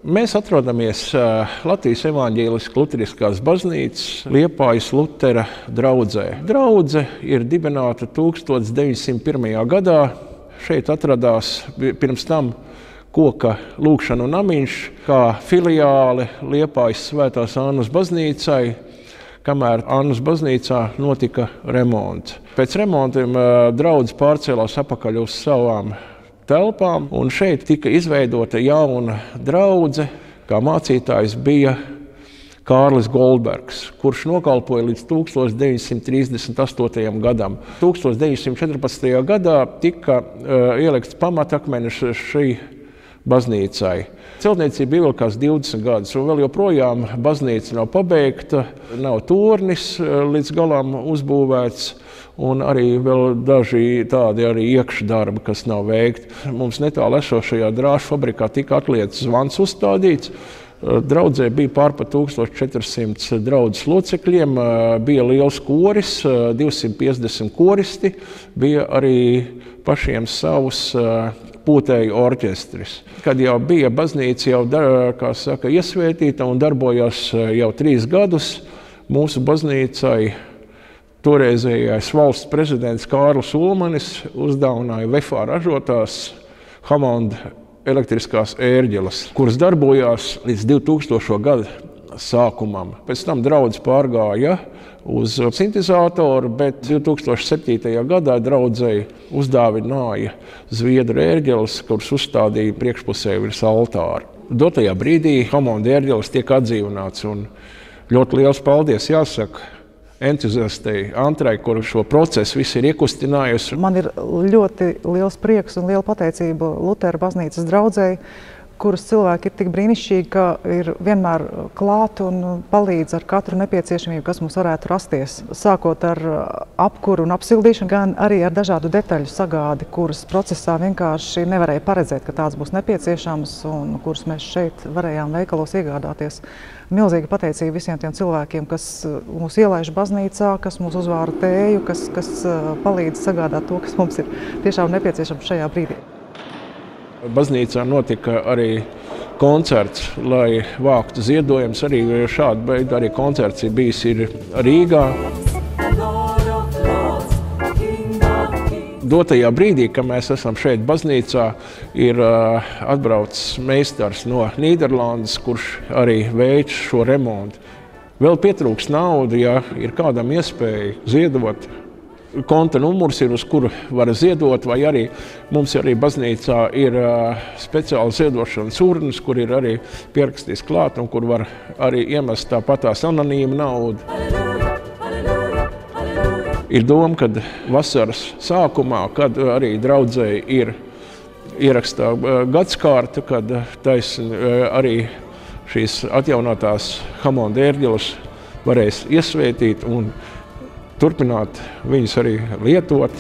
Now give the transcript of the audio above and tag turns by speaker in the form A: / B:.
A: Mēs atrodamies Latvijas Evaņģēliskās Luteriskās baznīcas Liepājas Lutera draudzē. Draudze ir dibināta 1901. gadā. Šeit atradās pirms tam koka lūgšanu namiņš kā filiāle Liepājas Svētās Annas baznīcai, kamēr Annas baznīcā notika remonts. Pēc remontiem draudze pārcēlās apakaļ uz savām telpām, un šeit tika izveidota jauna draudze, kā mācītājs bija Kārlis Goldbergs, kurš nokalpoja līdz 1938. gadam. 1914. gadā tika ielikts pamatakmenis šī baznīcai. Celtniecība ievilkās 20 gadus, un vēl joprojām baznīca nav pabeigta, nav tornis līdz galam uzbūvēts, un arī vēl daži tādi arī iekšdarbi, kas nav veikti. Mums netālu esošajā drāžu fabrikā tika atliekts zvans uzstādīts. Draudzē bija pārpa 1400 draudzes locekļiem, bija liels koris, 250 koristi, bija arī pašiem savs pūtēju orķestris. Kad jau bija baznīca jau, kā saka, iesvētīta un darbojās jau 3 gadus, mūsu baznīcai toreizējais valsts prezidents Kārlis Ulmanis uzdāvināja Vefā ražotās Hammond elektriskās ērģeles, kuras darbojās līdz 2000. gada sākumam. Pēc tam draudze pārgāja uz sintezātoru, bet 2007. gadā draudzei uzdāvināja zviedru ērģeles, kuras uzstādīja priekšpusē virs altāra. Dotajā brīdī Hammond ērģeles tiek atdzīvināts, un ļoti liels paldies jāsaka entuziastei Antrai, kur šo procesu visu ir iekustinājusi.
B: Man ir ļoti liels prieks un liela pateicība Lutera baznīcas draudzei, kuras cilvēki ir tik brīnišķīgi, ka ir vienmēr klāt un palīdz ar katru nepieciešamību, kas mums varētu rasties. Sākot ar apkuru un apsildīšanu, gan arī ar dažādu detaļu sagādi, kuras procesā vienkārši nevarēja paredzēt, ka tāds būs nepieciešams un kuras mēs šeit varējām veikalos iegādāties. Milzīga pateicība visiem tiem cilvēkiem, kas mūs ielaiž baznīcā, kas mūs uzvāra tēju, kas palīdz sagādāt to, kas mums ir tiešām nepieciešams šajā brīdī.
A: Baznīcā notika arī koncerts, lai vāktu ziedojumus. Arī šāda veida arī koncerts ir bijis Rīgā. Dotajā brīdī, kad mēs esam šeit baznīcā, ir atbraucis meistars no Nīderlandes, kurš arī veic šo remontu. Vēl pietrūks naudu, ja ir kādam iespēja ziedot. Konta numurs ir, uz kuru var ziedot, vai arī mums arī baznīcā ir speciāla ziedošanas urnas, kur ir arī pierakstīts klāt un kur var arī iemest tāpatās anonīma naudu. Ir doma, kad vasaras sākumā, kad arī draudzei ir ierakstā gadskārta, kad taisni arī šīs atjaunotās Hammond ērģeles varēs iesvētīt un turpināt viņus arī lietot.